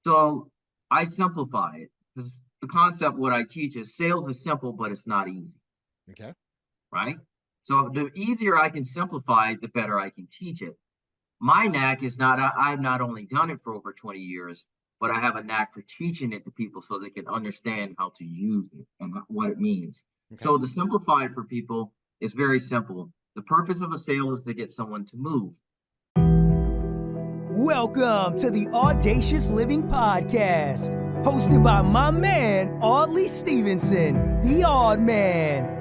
So I simplify it because the concept, what I teach is sales is simple, but it's not easy, Okay. right? So the easier I can simplify it, the better I can teach it. My knack is not, I've not only done it for over 20 years, but I have a knack for teaching it to people so they can understand how to use it and what it means. Okay. So to simplify it for people, it's very simple. The purpose of a sale is to get someone to move. Welcome to the Audacious Living Podcast, hosted by my man, Audley Stevenson, the Odd Man.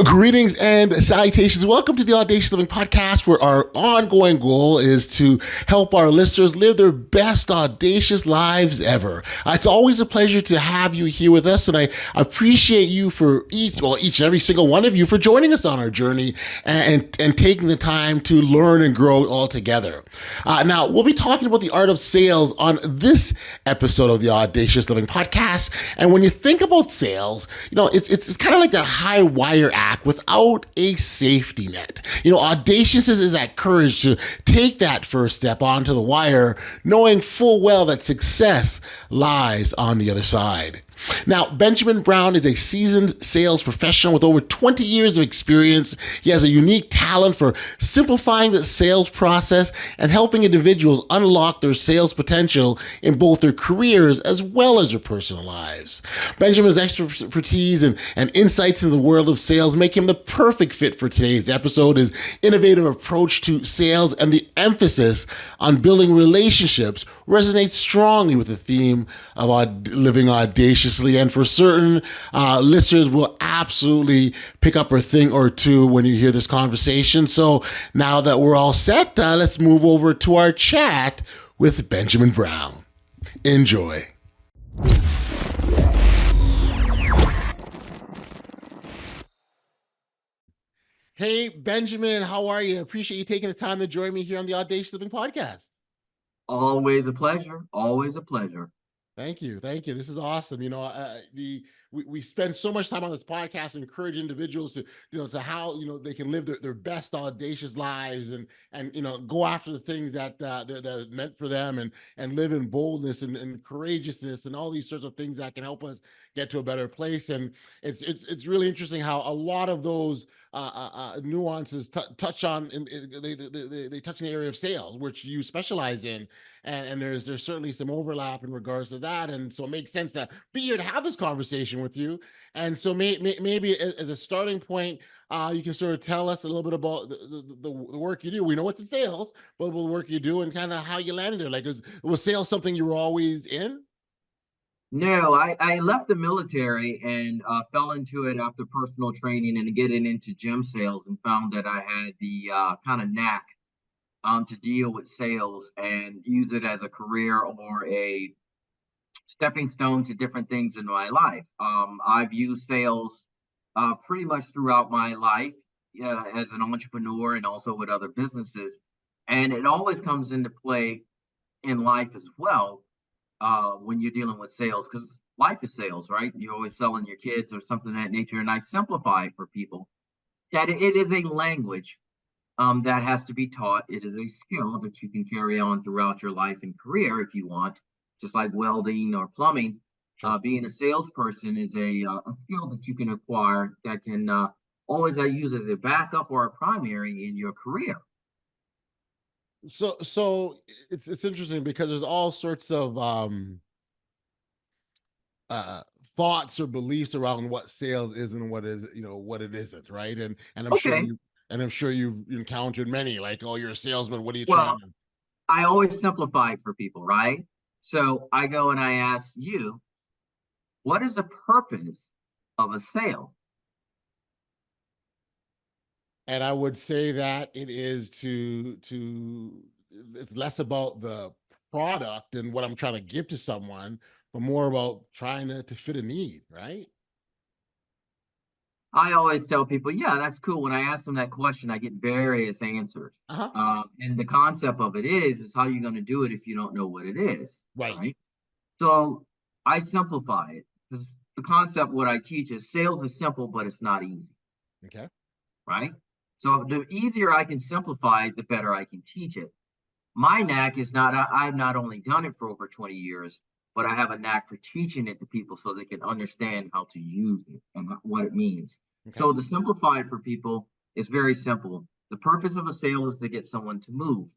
Greetings and salutations. Welcome to the Audacious Living Podcast, where our ongoing goal is to help our listeners live their best audacious lives ever. It's always a pleasure to have you here with us, and I appreciate you for each and every single one of you for joining us on our journey and taking the time to learn and grow all together. Now, we'll be talking about the art of sales on this episode of the Audacious Living Podcast. And when you think about sales, it's kind of like a high wire act without a safety net. Audacious is that courage to take that first step onto the wire, knowing full well that success lies on the other side. Now, Benjamin Brown is a seasoned sales professional with over 20 years of experience. He has a unique talent for simplifying the sales process and helping individuals unlock their sales potential in both their careers as well as their personal lives. Benjamin's expertise and insights in the world of sales make him the perfect fit for today's episode. His innovative approach to sales and the emphasis on building relationships resonates strongly with the theme of living audaciously, and for certain listeners will absolutely pick up a thing or two when you hear this conversation. So now that we're all set, let's move over to our chat with Benjamin Brown. Enjoy. Hey, Benjamin, how are you? Appreciate you taking the time to join me here on the Audacious Living Podcast. Always a pleasure. Always a pleasure. Thank you. This is awesome. We spend so much time on this podcast to encourage individuals to how they can live their best audacious lives and go after the things that are meant for them and live in boldness and courageousness and all these sorts of things that can help us get to a better place. And it's really interesting how a lot of those nuances touch on they touch in the area of sales, which you specialize in. And there's certainly some overlap in regards to that, and so it makes sense to be here to have this conversation with you. And so maybe as a starting point, you can sort of tell us a little bit about the work you do. We know it's in sales, but the work you do and kind of how you landed there. Like, was sales something you were always in? No, I left the military and fell into it after personal training and getting into gym sales, and found that I had the kind of knack to deal with sales and use it as a career or a stepping stone to different things in my life. I've used sales pretty much throughout my life as an entrepreneur and also with other businesses. And it always comes into play in life as well when you're dealing with sales, because life is sales, right? You're always selling your kids or something of that nature. And I simplify it for people that it is a language that has to be taught. It is a skill that you can carry on throughout your life and career if you want, just like welding or plumbing. Sure. Being a salesperson is a skill that you can acquire that can always use as a backup or a primary in your career. So it's interesting because there's all sorts of thoughts or beliefs around what sales is and what it isn't, right? And Okay. I'm sure you've encountered many, like, oh, you're a salesman, what are you trying Well, to? I always simplify it for people, right? So I go and I ask you, what is the purpose of a sale? And I would say that it is it's less about the product and what I'm trying to give to someone, but more about trying to fit a need, right? I always tell people, yeah, that's cool. When I ask them that question, I get various answers. Uh-huh. And the concept of it is how you're going to do it if you don't know what it is, Right. right? So I simplify it because the concept, what I teach is sales is simple, but it's not easy. Okay. right? So the easier I can simplify it, the better I can teach it. My knack is not, I've not only done it for over 20 years, but I have a knack for teaching it to people so they can understand how to use it and what it means. Okay. So to simplify it for people, it's very simple. The purpose of a sale is to get someone to move,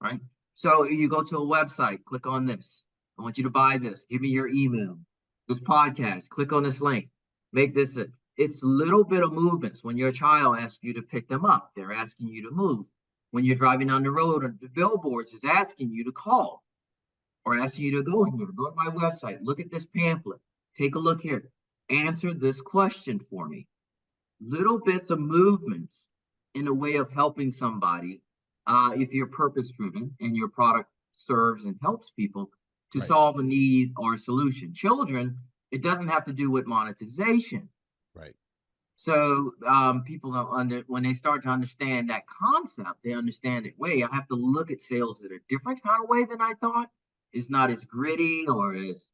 right? So you go to a website, click on this. I want you to buy this. Give me your email. This podcast, click on this link. Make this a, it's little bit of movements. When your child asks you to pick them up, they're asking you to move. When you're driving down the road, the billboards is asking you to call or asking you to go here, go to my website, look at this pamphlet, take a look here, answer this question for me. Little bits of movements in a way of helping somebody, if you're purpose driven and your product serves and helps people to Right. solve a need or a solution. Children, it doesn't have to do with monetization. Right. So people don't when they start to understand that concept, they understand it. Way I have to look at sales in a different kind of way than I thought. It's not as gritty or as,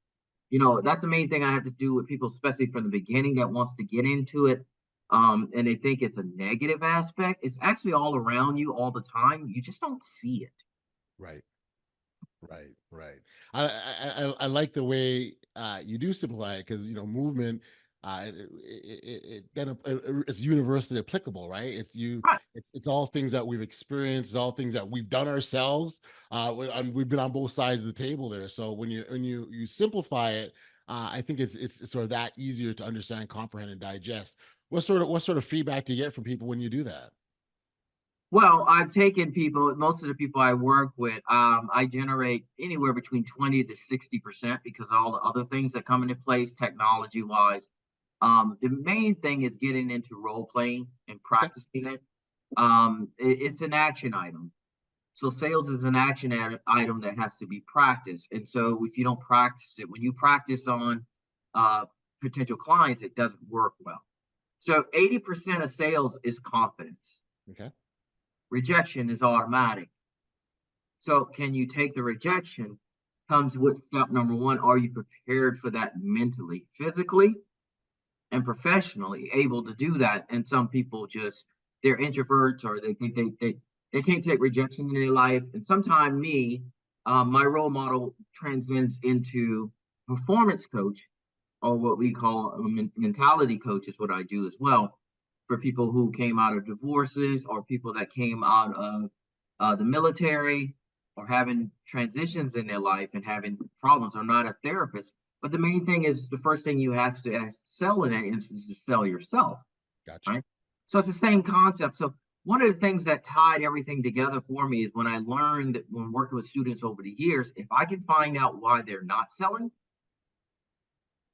that's the main thing I have to do with people, especially from the beginning that wants to get into it. And they think it's a negative aspect. It's actually all around you all the time. You just don't see it. Right. Right, right. I like the way you do simplify it because movement. It's universally applicable, right? Right. It's all things that we've experienced, it's all things that we've done ourselves. We've been on both sides of the table there. So when you simplify it, I think it's sort of that easier to understand, comprehend, and digest. What sort of feedback do you get from people when you do that? Well, I've taken people, most of the people I work with, I generate anywhere between 20 to 60% because of all the other things that come into place technology wise. The main thing is getting into role playing and Okay. practicing it. It's an action item. So sales is an action item that has to be practiced. And so if you don't practice it, when you practice on uh, potential clients, it doesn't work well. So 80% of sales is confidence. Okay. Rejection is automatic. So can you take the rejection? Comes with step number one. Are you prepared for that mentally, physically, and professionally able to do that? And some people just, they're introverts or they think they can't take rejection in their life. And sometimes my role model transcends into performance coach, or what we call a mentality coach is what I do as well for people who came out of divorces or people that came out of the military or having transitions in their life and having problems. Are not a therapist, but the main thing is the first thing you have to sell in that instance is to sell yourself, Gotcha. right? So it's the same concept. So one of the things that tied everything together for me is when I learned when working with students over the years, if I can find out why they're not selling,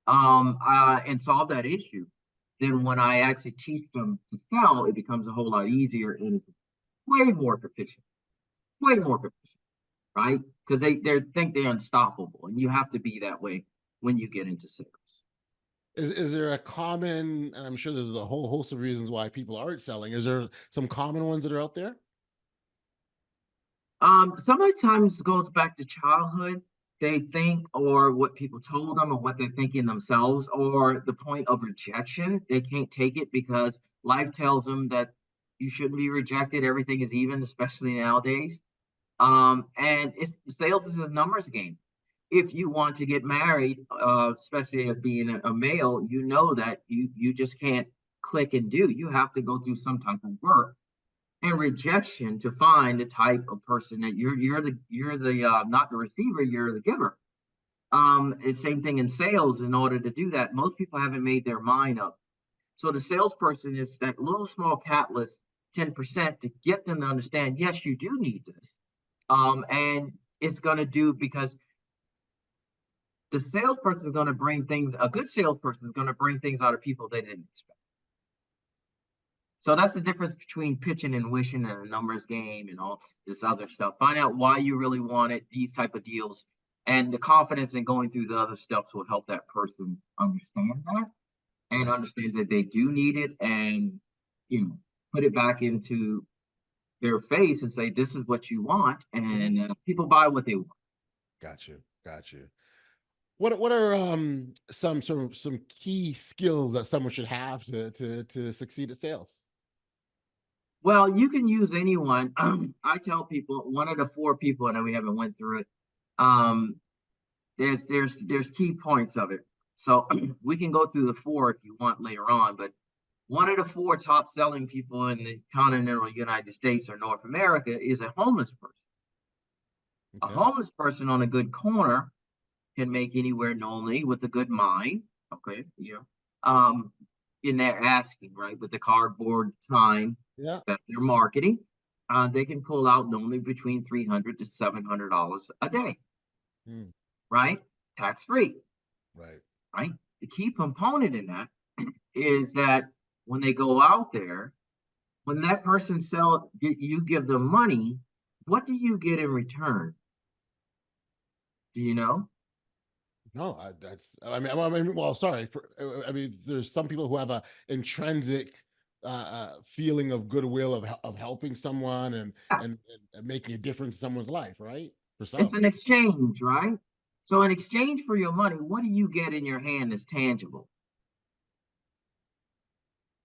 and solve that issue, then when I actually teach them to sell, it becomes a whole lot easier and way more proficient, way more proficient, right? Because they think they're unstoppable, and you have to be that way when you get into sales. Is there a common, and I'm sure there's a whole host of reasons why people aren't selling. Is there some common ones that are out there? Some of the times it goes back to childhood. They think, or what people told them, or what they're thinking themselves, or the point of rejection. They can't take it because life tells them that you shouldn't be rejected. Everything is even, especially nowadays. And it's sales is a numbers game. If you want to get married, especially as being a male, you know that you just can't click and do. You have to go through some type of work and rejection to find the type of person that you're the not the receiver, you're the giver. It's same thing in sales. In order to do that, most people haven't made their mind up. So the salesperson is that little small catalyst, 10% to get them to understand, yes, you do need this. And it's going to do because the salesperson is going to bring things, a good salesperson is going to bring things out of people they didn't expect. So that's the difference between pitching and wishing and a numbers game and all this other stuff. Find out why you really want it, these type of deals, and the confidence in going through the other steps will help that person understand that and Right. understand that they do need it and put it back into their face and say this is what you want, Mhm. and people buy what they want. Got you. Got you. What are some key skills that someone should have to succeed at sales? Well, you can use anyone. I tell people one of the four people, and we haven't went through it. Um, there's key points of it. So we can go through the four if you want later on, but one of the four top selling people in the continental United States or North America is a homeless person. A Okay. homeless person on a good corner can make anywhere normally with a good mind. Okay, in their asking, right, with the cardboard time Yeah. that they're marketing, they can pull out normally between $300 to $700 a day, Mm, right? Tax free, right. right? The key component in that is that when they go out there, when that person you give them money, what do you get in return? Do you know? No, well, sorry. I mean, there's some people who have a intrinsic feeling of goodwill of helping someone Yeah, and making a difference in someone's life, right? For it's some, an exchange, right? So in exchange for your money, what do you get in your hand that's tangible?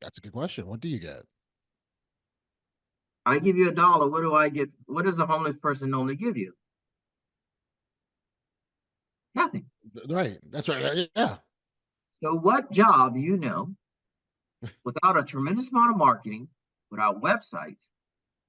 that's a good question. What do you get? I give you $1. What do I get? What does a homeless person normally give you? Nothing. Right. That's right. Yeah. So what job, without a tremendous amount of marketing, without websites,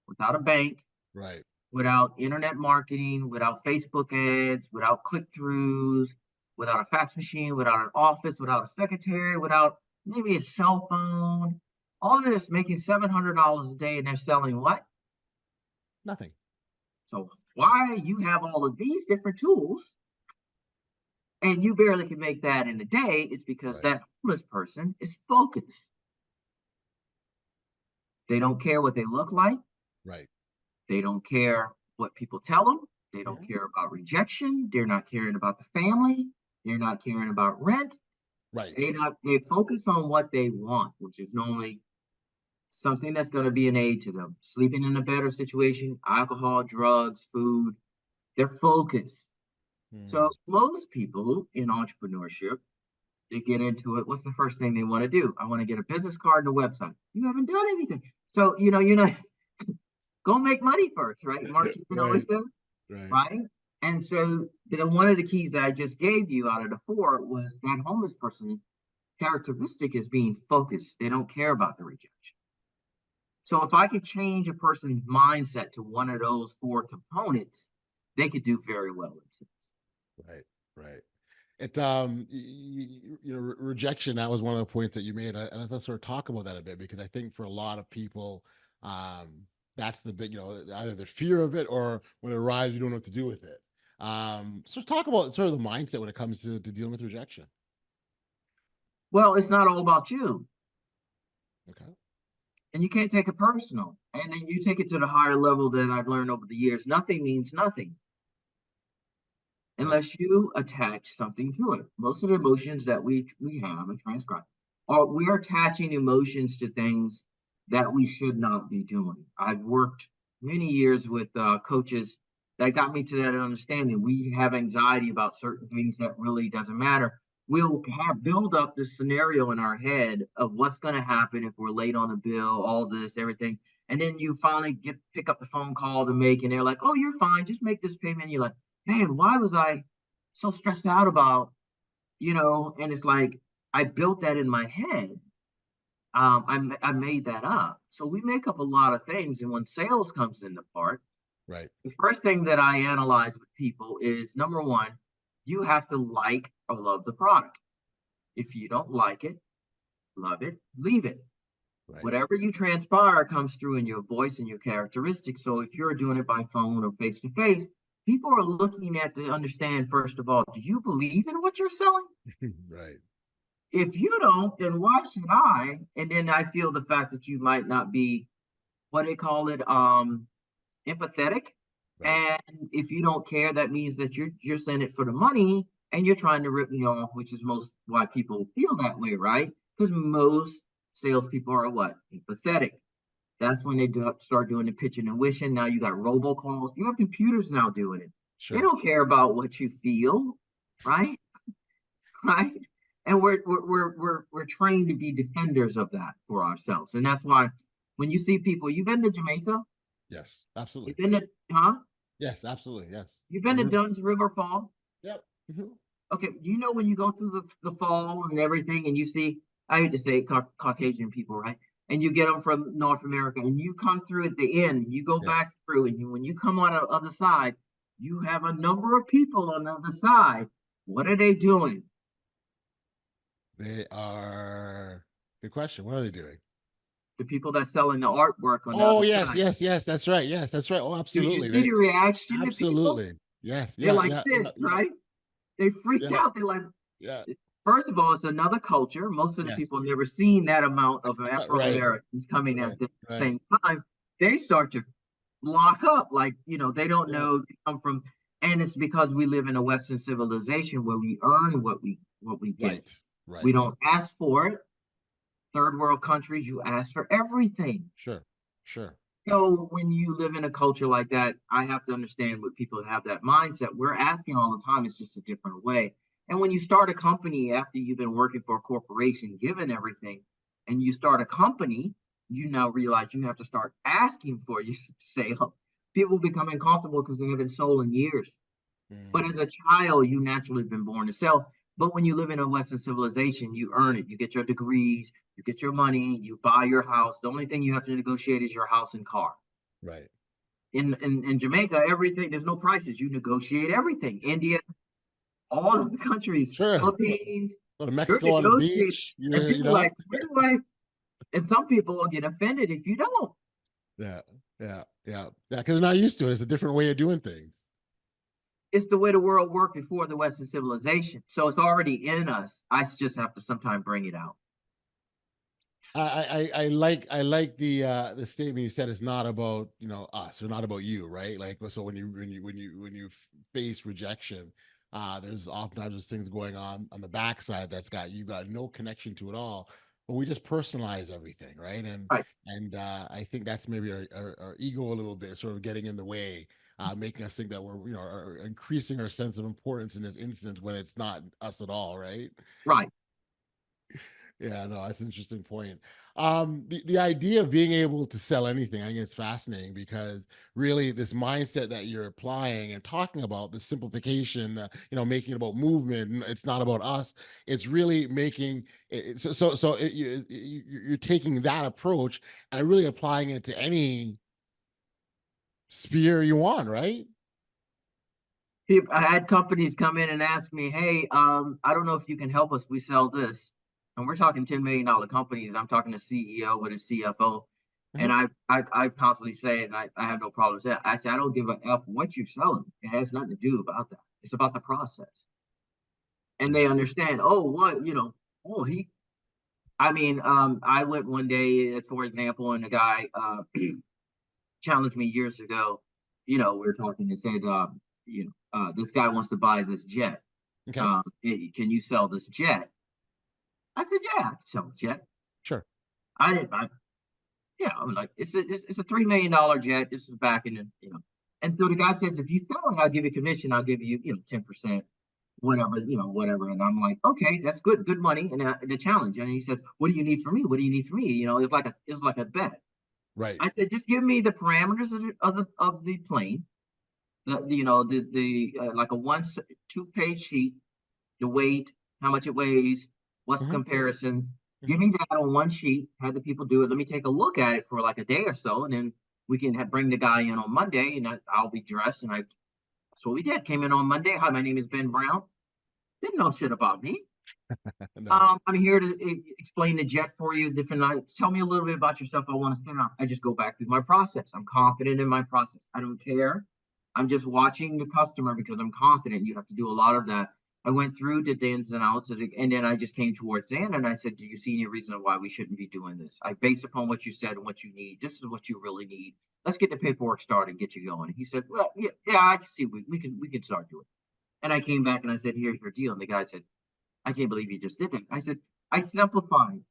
without a bank, Right. without internet marketing, without Facebook ads, without click-throughs, without a fax machine, without an office, without a secretary, without maybe a cell phone, all of this making $700 a day and they're selling what? Nothing. So why you have all of these different tools and you barely can make that in a day is because Right. that homeless person is focused. They don't care what they look like. Right. They don't care what people tell them. They don't Yeah. care about rejection. They're not caring about the family. They're not caring about rent. Right. They focus on what they want, which is normally something that's going to be an aid to them. Sleeping in a better situation, alcohol, drugs, food. They're focused. So Hmm. most people in entrepreneurship, they get into it. What's the first thing they want to do? I want to get a business card and a website. You haven't done anything. So, go make money first, right? Mark Cuban always Right. says, Right. right? And so one of the keys that I just gave you out of the four was that homeless person characteristic is being focused. They don't care about the rejection. So if I could change a person's mindset to one of those four components, they could do very well. Right. Right. Rejection, that was one of the points that you made. Let's sort of talk about that a bit, because I think for a lot of people, that's the big, either the fear of it, or when it arrives, you don't know what to do with it. So talk about sort of the mindset when it comes to dealing with rejection. Well, it's not all about you, Okay. and you can't take it personal. And then you take it to the higher level that I've learned over the years. Nothing means nothing Right. unless you attach something to it. Most of the emotions that we have and transcribe are we're attaching emotions to things that we should not be doing. I've worked many years with coaches that got me to that understanding. We have anxiety about certain things that really doesn't matter. We'll have build up this scenario in our head of what's going to happen if we're late on a bill, all this, everything. And then you finally pick up the phone call to make, and they're like, "Oh, you're fine. Just make this payment." And you're like, "Man, why was I so stressed out about, and it's like I built that in my head. I made that up. So we make up a lot of things. And when sales comes into part, Right. the first thing that I analyze with people is number one, you have to like or love the product. If you don't like it, love it, leave it. Right. Whatever you transpire comes through in your voice and your characteristics. So if you're doing it by phone or face to face, people are looking at to understand, first of all, do you believe in what you're selling? Right. If you don't, then why should I? And then I feel the fact that you might not be what they call it, empathetic. Right. And if you don't care, that means that you're saying it for the money and you're trying to rip me off, which is most why people feel that way, right? Because most salespeople are what? Empathetic. That's when they start doing the pitching and wishing. Now you got robocalls. You have computers now doing it. They Sure. don't care about what you feel, right? Right? And we're trained to be defenders of that for ourselves, and that's why when you see people, you've been to Jamaica? Yes, absolutely. You've been to, huh? Yes, absolutely. Yes. You've The been to roots. Dunn's River Fall? Yep. Okay, you know when you go through the fall and everything, and you see, I hate to say it, Caucasian people, right? And you get them from North America, and you come through at the end, you go Yeah. back through, and when you come on the other side, you have a number of people on the other side. What are they doing? They are. Good question. What are they doing? The people that selling the artwork on the Oh, other yes, side. yes, yes. That's right. Yes, that's right. Oh, Do you absolutely. see They the reaction to people? absolutely. Yes. They're Yeah. like Yeah. Yeah. this, Yeah. right? They freak Yeah. out. They're like, Yeah. first of all, it's another culture. Most of the Yes. people have never seen that amount of Afro Right. Americans coming Right. at the Right. same time. They start to lock up, like they don't Yeah. know they come from, and it's because we live in a Western civilization where we earn what we get. Right. We Right. don't ask for it. Third world countries, you ask for everything. Sure. Sure. So when you live in a culture like that, I have to understand what people have that mindset. We're asking all the time. It's just a different way. And when you start a company after you've been working for a corporation, given everything, and you start a company, you now realize you have to start asking for your sale. People become uncomfortable because they haven't sold in years. But Mm, as a child, you naturally been born to sell. But when you live in a Western civilization, you earn it. You get your degrees, you get your money, you buy your house. The only thing you have to negotiate is your house and car. right. In Jamaica, everything, there's no prices. You negotiate everything. India, all of the countries, Sure. Philippines, Go to you're Mexico on the negotiating. beach. And You people are know. like, where do I? And some people will get offended if you don't. Yeah. Yeah. Yeah. Yeah. Because they're not used to it. It's a different way of doing things. It's the way the world worked before the Western civilization. So it's already in us. I just have to sometimes bring it out. I like the statement you said. It's not about us or not about you, right? Like, so when you face rejection, there's oftentimes those things going on the backside that's got no connection to it all. But we just personalize everything, right? And Right. and I think that's maybe our ego a little bit, sort of getting in the way, making us think that we're are increasing our sense of importance in this instance when it's not us at all, right? Right. Yeah, no, that's an interesting point. The idea of being able to sell anything, I think it's fascinating because really this mindset that you're applying and talking about the simplification, making it about movement, it's not about us. It's really making it, you're taking that approach and really applying it to any sphere you want, right? I had companies come in and ask me, "Hey, I don't know if you can help us. We sell this," and we're talking $10 million companies. I'm talking to CEO with a CFO, and Mhm. I constantly say, and I have no problem saying, I say, I don't give a f what you're selling. It has nothing to do about that. It's about the process, and they Yeah. understand. Oh, what Oh, he. I mean, I went one day, for example, and a guy challenged me years ago. We were talking and said, this guy wants to buy this jet. Okay. Can you sell this jet? I said, yeah, I can sell a jet. Sure. I didn't, yeah, I'm like, it's a $3 million jet. This is back in and so the guy says, if you sell it, I'll give you commission. I'll give you, 10%, whatever. And I'm like, okay, that's good money. And the challenge. And he says, what do you need from me? What do you need from me? It was like a bet. Right. I said, just give me the parameters of the plane, like a 2-page sheet, the weight, how much it weighs, what's the Hmm. comparison. Give Hmm. me that on one sheet. Have the people do it. Let me take a look at it for like a day or so, and then we can bring the guy in on Monday, and I'll be dressed. And that's what we did. Came in on Monday. Hi, my name is Ben Brown. Didn't know shit about me. No. I'm here to explain the jet for you. Different. Tell me a little bit about yourself. I want to stand out. I just go back through my process. I'm confident in my process. I don't care. I'm just watching the customer because I'm confident. You have to do a lot of that. I went through the ins and outs, and then I just came towards Zan and I said, "Do you see any reason why we shouldn't be doing this? Based upon what you said and what you need, this is what you really need. Let's get the paperwork started and get you going." He said, "Well, yeah, I can see we can start doing it." And I came back and I said, "Here's your deal." And the guy said, "I can't believe you just did it." I said, "I simplified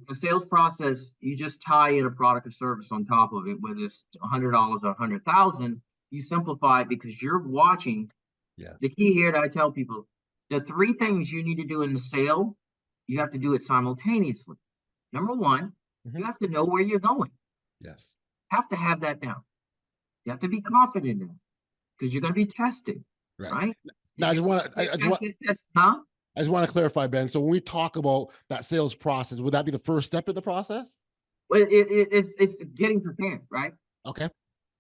the sales process. You just tie in a product or service on top of it, whether it's $100 or 100,000. You simplify it because you're watching. The Yes. key here that I tell people, the three things you need to do in the sale, you have to do it simultaneously. Number one, Hmm. you have to know where you're going. Yes. Have to have that down. You have to be confident in it because you're going to be tested, Right. right? Now, If you get tested, huh? I just want to clarify, Ben. So when we talk about that sales process, would that be the first step in the process? Well, it's getting prepared, right? Okay.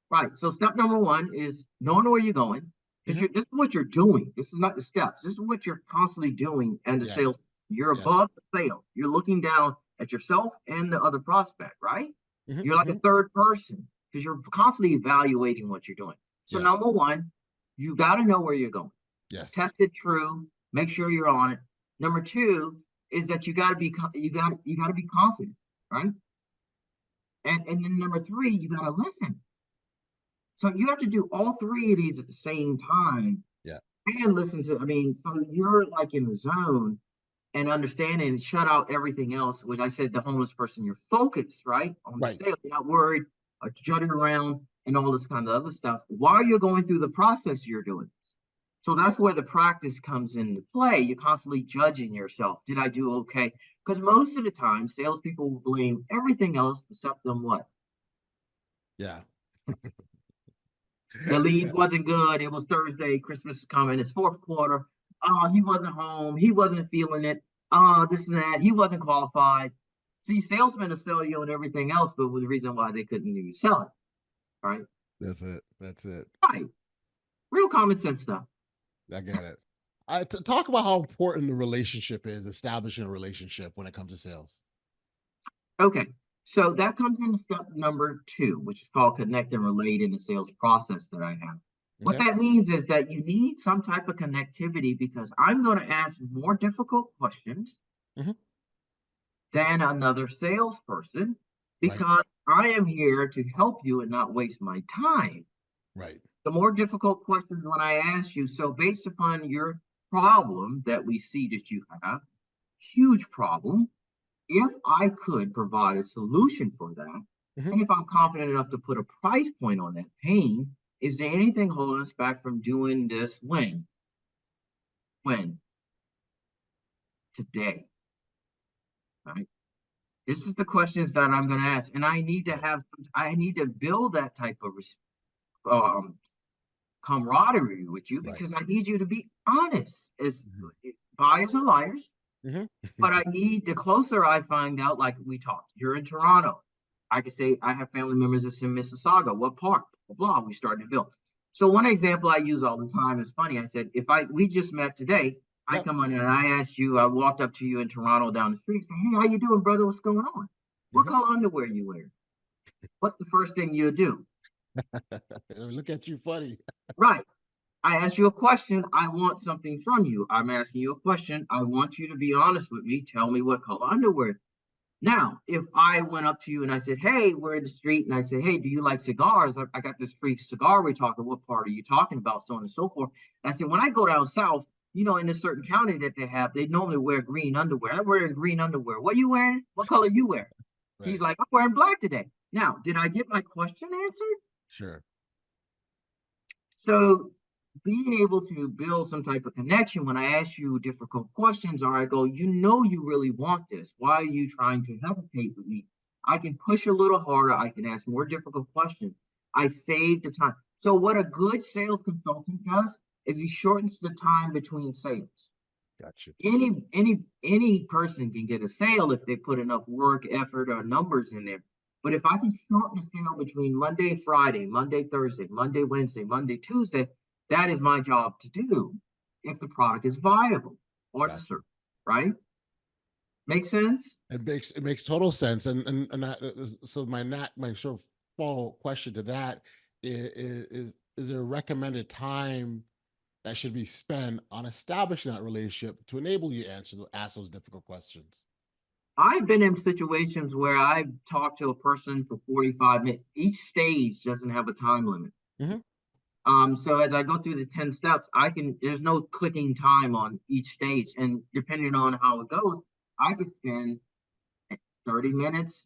Right. So step number one is knowing where you're going because Mhm. this is what you're doing. This is not the steps. This is what you're constantly doing and the sales. Yes. You're Yes. above the sale. You're looking down at yourself and the other prospect, right? Mhm. You're like a Mhm. third person because you're constantly evaluating what you're doing. So Yes. number one, you got to know where you're going. Yes. Test it true. Make sure you're on it. Number two is that you got to be you got to be confident, right? And then number three, you got to listen. So you have to do all three of these at the same time Yeah. and listen to. I mean, so you're like in the zone and understanding and shut out everything else. Which I said, the homeless person, you're focused right on the Right. sale. You're not worried or jutting around and all this kind of other stuff while you're going through the process. You're doing this. So that's where the practice comes into play. You're constantly judging yourself. Did I do okay? Because most of the time, salespeople will blame everything else except them what? Yeah. The leads wasn't good. It was Thursday. Christmas is coming. It's fourth quarter. Oh, he wasn't home. He wasn't feeling it. Oh, this and that. He wasn't qualified. See, salesmen will sell you on everything else, but was the reason why they couldn't even sell it. Right? That's it. That's it. Right. Real common sense stuff. I get it. Talk about how important the relationship is, establishing a relationship when it comes to sales. Okay. So that comes into step number two, which is called connect and relate in the sales process that I have. What Okay. that means is that you need some type of connectivity because I'm going to ask more difficult questions Mhm. than another salesperson Right. because I am here to help you and not waste my time. Right. The more difficult questions when I ask you, so based upon your problem that we see that you have, huge problem, if I could provide a solution for that, Mhm. and if I'm confident enough to put a price point on that pain, is there anything holding us back from doing this when? When? Today. Right? This is the questions that I'm going to ask, and Right. I need to build that type of um, camaraderie with you Right. because I need you to be honest. As Mhm. buyers are liars, Mhm. but I need the closer I find out, like we talked, you're in Toronto. I could say I have family members that's in Mississauga. What part? Blah, blah. We started to build. So one example I use all the time is funny. I said, if we just met today, I Yep. come on and I asked you, I walked up to you in Toronto down the street, say, hey, how you doing, brother? What's going on? What Mhm. color underwear you wear? What the first thing you do? Look at you funny. Right. I ask you a question. I want something from you. I'm asking you a question. I want you to be honest with me. Tell me what color underwear. Now, if I went up to you and I said, hey, we're in the street, and I said, hey, do you like cigars? I got this free cigar we're talking. What part are you talking about? So on and so forth. And I said, when I go down south, in a certain county that they have, they normally wear green underwear. I'm wearing green underwear. What are you wearing? What color you wear? He's Right. like, I'm wearing black today. Now, did I get my question answered? Sure. So being able to build some type of connection when I ask you difficult questions, or I go, you really want this. Why are you trying to hesitate with me? I can push a little harder. I can ask more difficult questions. I save the time. So what a good sales consultant does is he shortens the time between sales. Gotcha. Any person can get a sale if they put enough work, effort, or numbers in there. But if I can shorten the sale between Monday, Friday, Monday, Thursday, Monday, Wednesday, Monday, Tuesday, that is my job to do if the product is viable or the Gotcha. service, right? Make sense? It makes total sense. So my sort of follow question to that is there a recommended time that should be spent on establishing that relationship to enable you to ask those difficult questions? I've been in situations where I've talked to a person for 45 minutes. Each stage doesn't have a time limit. Hmm. So as I go through the 10 steps, there's no clicking time on each stage. And depending on how it goes, I could spend 30 minutes.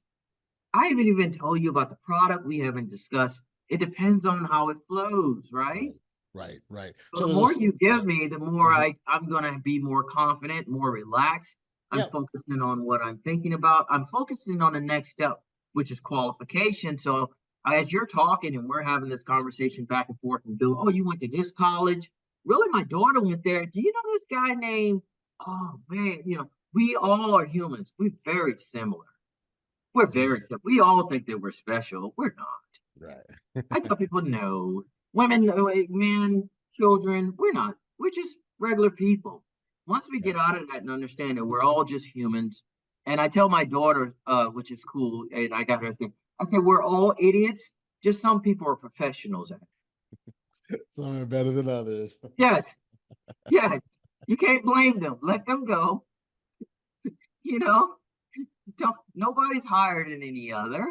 I haven't even told you about the product we haven't discussed. It depends on how it flows, right? Right. Right. Right. So So the more there's you yeah. give me, the more Mhm. I'm gonna be more confident, more relaxed. I'm Yeah. focusing on what I'm thinking about. I'm focusing on the next step which is qualification. So as you're talking and we're having this conversation back and forth and Bill, oh, you went to this college? Really, my daughter went there. Do you know this guy named, oh man, we all are humans. We're very similar. We're very similar. We all think that we're special. We're not. Right. I tell people no. Women, men, children, we're not. We're just regular people. Once we get out of that and understand that we're all just humans, and I tell my daughter, which is cool, and I got her thing, I say we're all idiots, just some people are professionals at it. Some are better than others. Yes, yes. You can't blame them. Let them go. You know, nobody's higher than any other.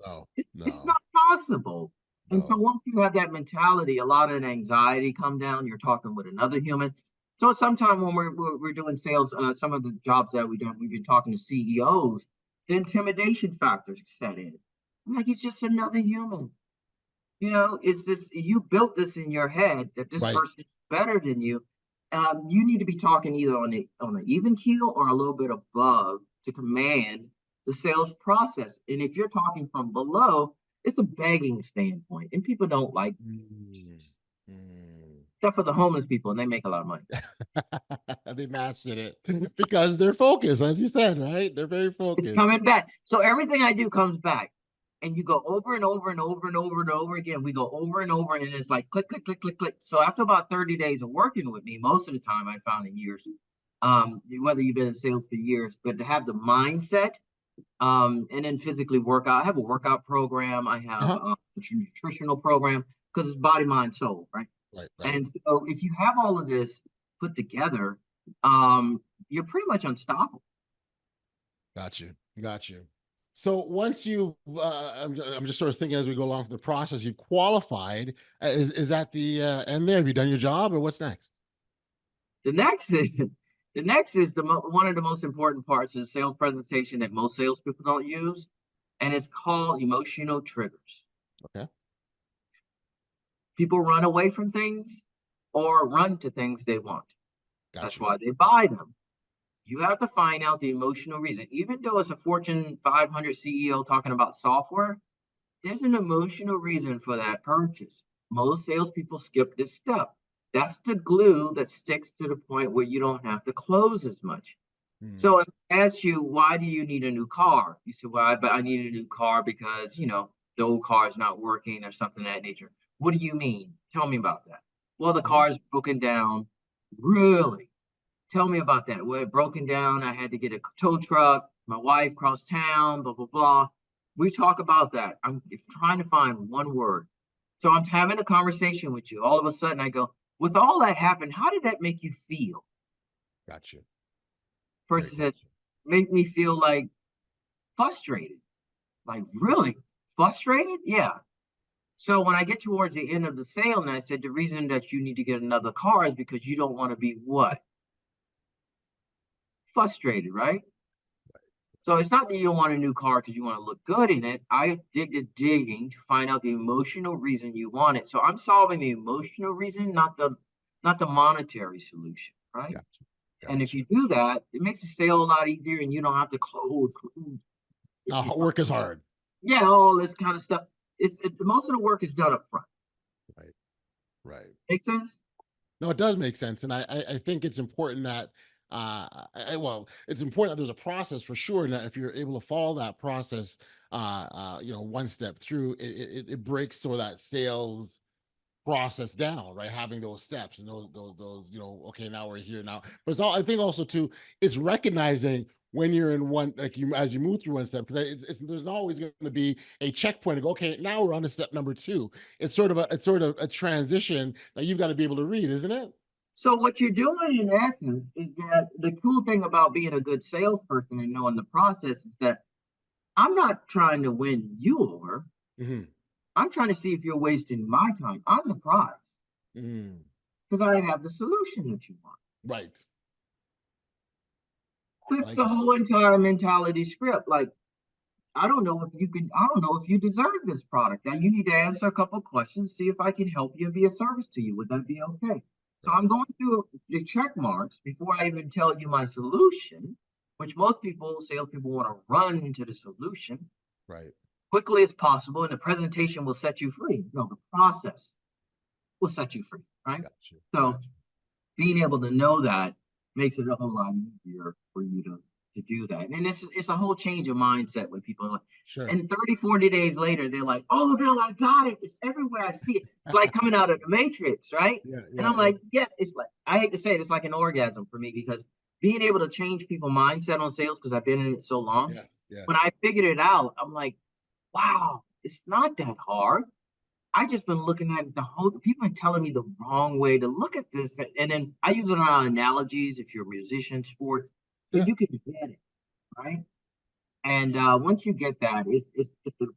No, It's no, not possible. And so no. once you have that mentality, a lot of the anxiety come down. You're talking with another human. So sometimes when we're doing sales, some of the jobs that we've been talking to CEOs, the intimidation factors set in. I'm like, it's just another human. Is this you built this in your head that this Right. person is better than you? You need to be talking either on an even keel or a little bit above to command the sales process. And if you're talking from below, it's a begging standpoint, and people don't like, Mm, mm. except for the homeless people, and they make a lot of money. They mastered it because they're focused, as you said, right? They're very It's focused. coming back. So everything I do comes back. And you go over and over and over and over and over again. We go over and over, and it's like click, click, click, click, click. So after about 30 days of working with me, most of the time I found in years, whether you've been in sales for years, but to have the mindset, and then physically work out. I have a workout program. I have Uh-huh. a nutritional program because it's body, mind, soul, right? Right, right. And so if you have all of this put together, you're pretty much unstoppable. Got you. Got you. So once you, I'm just sort of thinking as we go along through the process, you've qualified. Is that the end there? Have you done your job, or what's next? The next is one of the most important parts of the sales presentation that most salespeople don't use, and it's called emotional triggers. Okay. People run away from things or run to things they want. Got That's you. why they buy them. You have to find out the emotional reason. Even though it's a Fortune 500 CEO talking about software, there's an emotional reason for that purchase. Most salespeople skip this step. That's the glue that sticks to the point where you don't have to close as much. Hmm. So if I ask you, why do you need a new car? You say, well, I need a new car because, the old car is not working or something of that nature. What do you mean? Tell me about that. Well, the Mhm. car is broken down. Really? Tell me about that. Well, it broken down. I had to get a tow truck. My wife crossed town, blah, blah, blah. We talk about that. I'm trying to find one word. So I'm having a conversation with you. All of a sudden I go, with all that happened, how did that make you feel? Got you. Great Person said, question. make me feel like frustrated. Like, really? Frustrated? Yeah. So when I get towards the end of the sale, and I said, the reason that you need to get another car is because you don't want to be what? Frustrated, right? So it's not that you don't want a new car because you want to look good in it. I did the digging to find out the emotional reason you want it. So I'm solving the emotional reason, not the monetary solution, right? Got you. And if Got you. you do that, it makes the sale a lot easier, and you don't have to close. Work is hard. Yeah, all this kind of stuff. Most of the work is done up front. Right. Right. Make sense? No, it does make sense, and I think it's important that well, it's important that there's a process for sure, and that if you're able to follow that process, one step through, it breaks sort of that sales process down, right? Having those steps and those, okay, now we're here now. But it's all, I think also too, it's recognizing when you're in one, like you, as you move through one step, because there's not always going to be a checkpoint to go, okay, now we're on to step number two. It's sort of a transition that you've got to be able to read, isn't it? So what you're doing in essence is that the cool thing about being a good salesperson and knowing the process is that I'm not trying to win you over. Hmm. I'm trying to see if you're wasting my time. I'm the prize Hmm. because I have the solution that you want. Right. I Flips like the that. whole entire mentality script. Like, I don't know if you can, I don't know if you deserve this product. Now you need to answer a couple of questions, see if I can help you and be a service to you. Would that be okay? So Right. I'm going through the check marks before I even tell you my solution, which most people, salespeople, want to run to the solution. Right. quickly as possible, and the presentation will set you free. No, the process will set you free, right? Gotcha. So Gotcha. being able to know that makes it a whole lot easier for you to do that. And it's a whole change of mindset when people are like, Sure. and 30, 40 days later, they're like, oh no, I got it. It's everywhere. I see it. It's like coming out of the matrix, right? Yeah. And Yeah. I'm like, yes, it's like, I hate to say it, it's like an orgasm for me because being able to change people's mindset on sales, because I've been in it so long, Yes. Yeah. when I figured it out, I'm like, wow, it's not that hard. I just been looking at the whole. People are telling me the wrong way to look at this, and then I use it on analogies. If you're a musician, sport, so Yeah. you can get it right. And once you get that, it's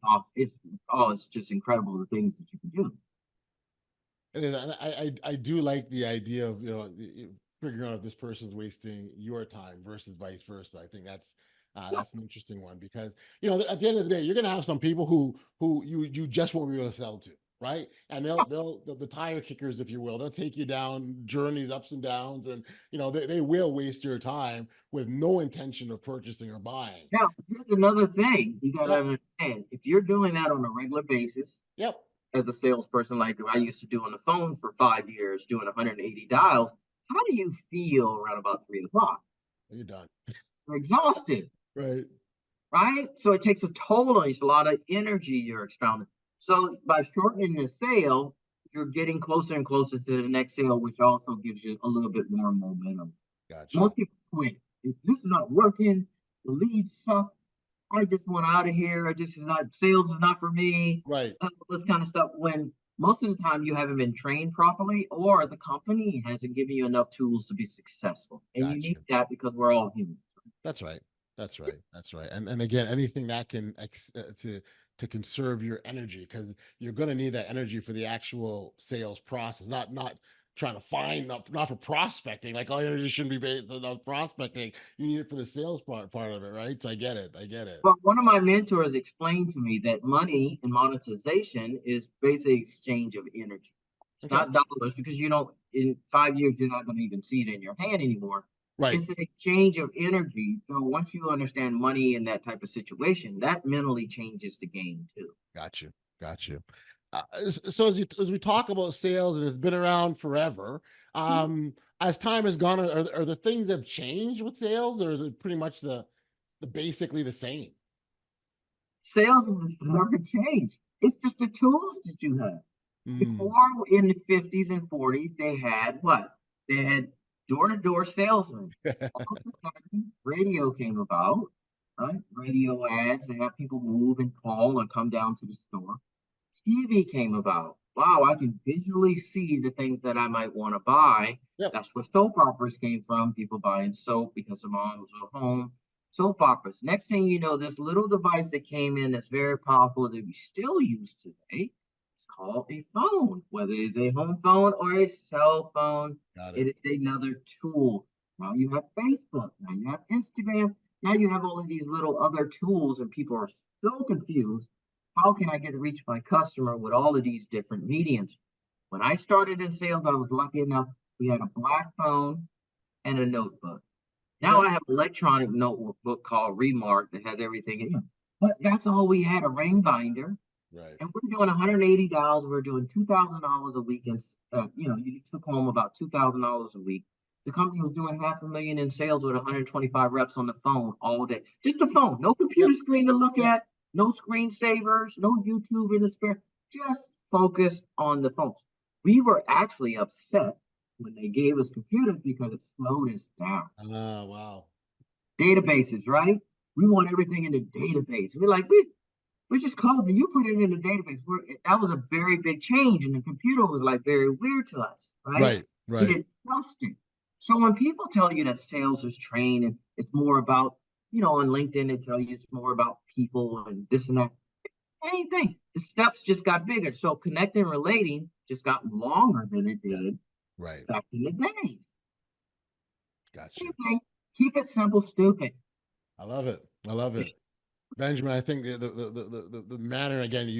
awesome. It's just incredible the things that you can do. It is. And I do like the idea of, figuring out if this person's wasting your time versus vice versa. I think that's an interesting one because, at the end of the day, you're going to have some people who you just won't be able to sell to, right? And they'll the tire kickers, if you will, they'll take you down journeys, ups and downs, and they will waste your time with no intention of purchasing or buying. Now, here's another thing you got to Yep. understand: if you're doing that on a regular basis, Yep. as a salesperson, like I used to do on the phone for 5 years, doing 180 dials, how do you feel around about 3 o'clock? You're done. You're exhausted. Right. Right? So it takes a toll on you. It's a lot of energy you're expounding. So by shortening the sale, you're getting closer and closer to the next sale, which also gives you a little bit more momentum. Gotcha. Most people quit. If this is not working, the leads suck. I just want out of here. I just is not sales is not for me. Right. This kind of stuff. When most of the time you haven't been trained properly, or the company hasn't given you enough tools to be successful, and you need Gotcha. that because we're all human. That's right. That's right. That's right. And again, anything that can to conserve your energy, because you're going to need that energy for the actual sales process, not trying to find, not for prospecting. Like, all your energy shouldn't be based on prospecting. You need it for the sales part of it, right? So I get it. I get it. But one of my mentors explained to me that money and monetization is basically exchange of energy. It's Okay. not dollars because you don't, in 5 years, you're not going to even see it in your hand anymore. Right. It's an exchange of energy. So once you understand money in that type of situation, that mentally changes the game too. Got you. Got you. So as we talk about sales, and it's been around forever, as time has gone, are the things that have changed with sales, or is it pretty much the basically the same? Sales has never changed. It's just the tools that you have. Mm. Before, in the 50s and 40s, they had what? They had door-to-door salesmen. All of a sudden, radio came about, right? Radio ads, they have people move and call and come down to the store. TV came about. Wow, I can visually see the things that I might want to buy. Yep. That's where soap operas came from. People buying soap because the mom was at home. Soap operas. Next thing you know, this little device that came in that's very powerful that we still use today, it's called a phone. Whether it's a home phone or a cell phone, Got it. it is another tool. Now you have Facebook. Now you have Instagram. Now you have all of these little other tools, and people are so confused. How can I get to reach my customer with all of these different mediums? When I started in sales, I was lucky enough. We had a black phone and a notebook. Now Okay. I have an electronic notebook called Remark that has everything in it. But that's all we had, a ring binder. Right. And we're doing $180. We're doing $2,000 a week. And, you took home about $2,000 a week. The company was doing 500,000 in sales with 125 reps on the phone all day. Just a phone, no Yep. computer screen to look Yep. at, no screensavers, no YouTube in the spare, just focused on the phone. We were actually upset when they gave us computers because it slowed us down. Wow. Databases, right? We want everything in the database. We're like, we're just closing. You put it in the database. That was a very big change, and the computer was like very weird to us, right? Right. We Right. didn't trust it. So when people tell you that sales is trained and it's more about, on LinkedIn, they tell you it's more about people and this and that. Same thing. The steps just got bigger. So connecting and relating just got longer than it Yes. did Right. back in the days. Gotcha. Same thing. Keep it simple, stupid. I love it. I love it. Benjamin, I think the manner again we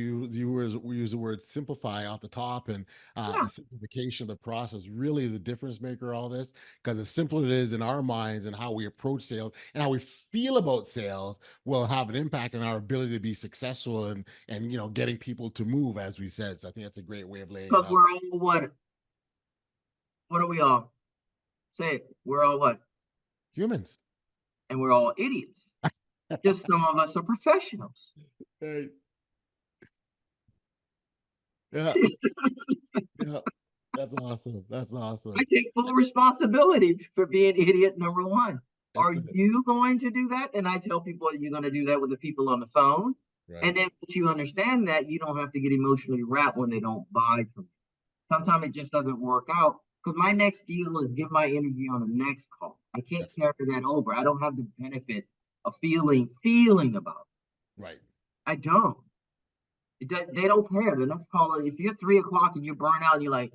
use the word simplify off the top, and Yeah, the simplification of the process really is a difference maker. All this because the simpler it is in our minds and how we approach sales and how we feel about sales will have an impact on our ability to be successful and getting people to move, as we said. So I think that's a great way of laying it because out. we're all what? What are we all? Say it. We're all what? Humans. And we're all idiots. Just some of us are professionals. Hey, yeah, yeah, that's awesome. That's I awesome. take full responsibility for being idiot number one. Are That's it. you going to do that? And I tell people you're going to do that with the people on the phone. And Right. then once you understand that, you don't have to get emotionally wrapped when they don't buy from you. Sometimes it just doesn't work out because my next deal is give my energy on the next call. I can't Yes. carry that over. I don't have the benefit of feeling about it. Right. I don't. They don't care. The next caller, if you're 3 o'clock and you're burnt out and you're like,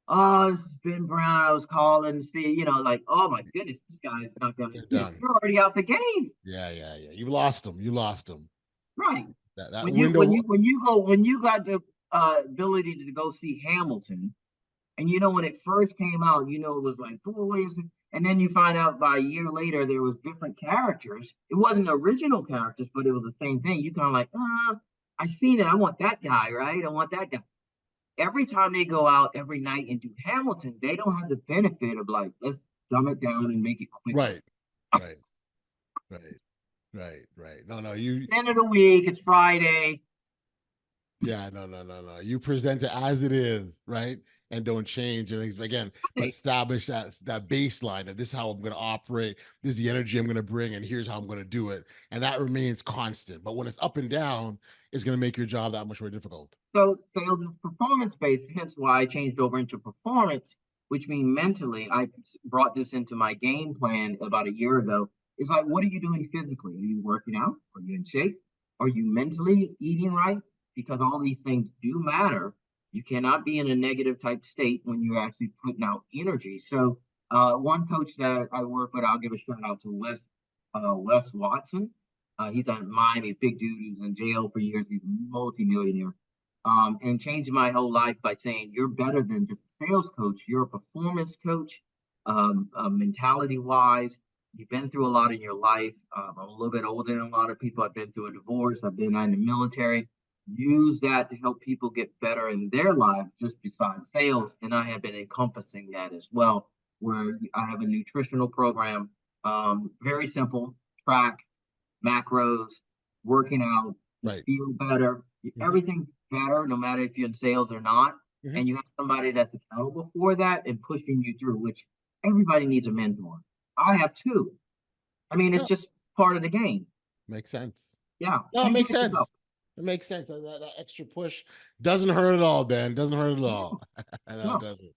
oh, this is Ben Brown. I was calling to see, like, oh my goodness, this guy is not gonna, You're done. you're already out the game. Yeah, yeah, yeah. You lost them. You lost them. Right. That When you when window. you when you go when you got the ability to go see Hamilton, and when it first came out, it was like, boy, and then you find out by a year later there was different characters. It wasn't original characters, but it was the same thing. You kind of like, I seen it. I want that guy, right? I want that guy. Every time they go out every night and do Hamilton, they don't have the benefit of like, let's dumb it down and make it quicker. Right. Right. Right. Right. Right. No, no, you End of the week, it's Friday. yeah, no, no, no, no. You present it as it is, right? And don't change. And again, but establish that baseline that this is how I'm going to operate. This is the energy I'm going to bring, and here's how I'm going to do it. And that remains constant. But when it's up and down, it's going to make your job that much more difficult. So sales is performance based, hence why I changed over into performance, which means mentally, I brought this into my game plan about a year ago. It's like, what are you doing physically? Are you working out? Are you in shape? Are you mentally eating right? Because all these things do matter. You cannot be in a negative type state when you're actually putting out energy. So, one coach that I work with, I'll give a shout out to Wes Watson. He's a Miami big dude who's in jail for years. He's a multi-millionaire, and changed my whole life by saying you're better than just a sales coach. You're a performance coach, mentality wise. You've been through a lot in your life. I'm a little bit older than a lot of people. I've been through a divorce. I've been in the military. Use that to help people get better in their lives, just besides sales. And I have been encompassing that as well, where I have a nutritional program, very simple, track macros, working out, you Right. feel better, Hmm. everything's better, no matter if you're in sales or not. Hmm. And you have somebody that's accountable for that and pushing you through, which everybody needs a mentor. I have two. I mean, it's Yeah, just part of the game. makes sense. Yeah. No, How it you makes doing yourself? sense. It makes sense. That extra push doesn't hurt at all, Ben. Doesn't hurt at No, all. No, it no. doesn't.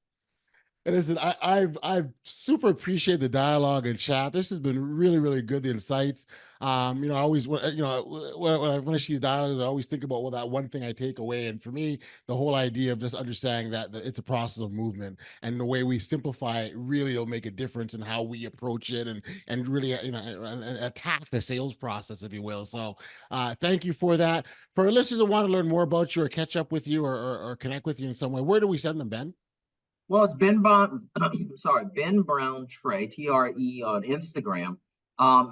And listen, I've super appreciate the dialogue and chat. This has been really, really good. The insights. I always, when I see these dialogues, I always think about that one thing I take away. And for me, the whole idea of just understanding that it's a process of movement, and the way we simplify it really will make a difference in how we approach it and really, and attack the sales process, if you will. So, thank you for that. For our listeners that want to learn more about you or catch up with you or connect with you in some way, where do we send them, Ben? Well, it's Ben Brown, sorry, Ben Brown Trey, TRE on Instagram.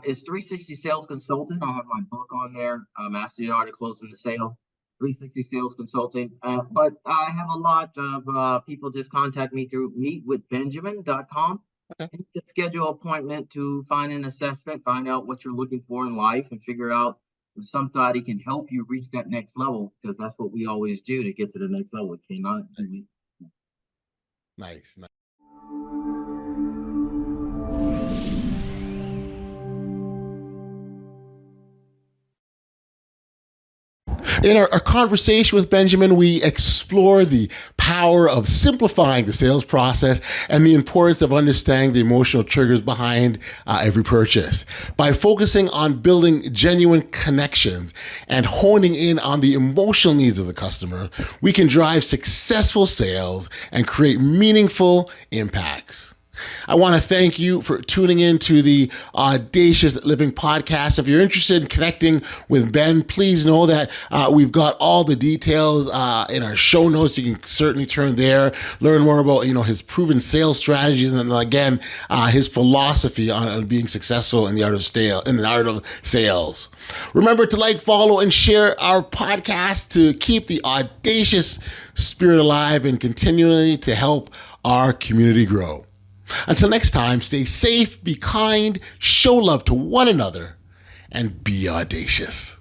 It's 360 Sales Consultant. I have my book on there, Master the Art of Closing the Sale, 360 Sales Consulting. But I have a lot of people just contact me through meetwithbenjamin.com Okay. and you can schedule an appointment to find an assessment, find out what you're looking for in life, and figure out if somebody can help you reach that next level, because that's what we always do to get to the next level. It cannot Nice. be. Nice. Nice. In our conversation with Benjamin, we explore the power of simplifying the sales process and the importance of understanding the emotional triggers behind every purchase. By focusing on building genuine connections and honing in on the emotional needs of the customer, we can drive successful sales and create meaningful impacts. I want to thank you for tuning in to the Audacious Living Podcast. If you're interested in connecting with Ben, please know that we've got all the details in our show notes. You can certainly turn there, learn more about his proven sales strategies, and again his philosophy on being successful in the art of sales. Remember to like, follow, and share our podcast to keep the audacious spirit alive and continually to help our community grow. Until next time, stay safe, be kind, show love to one another, and be audacious.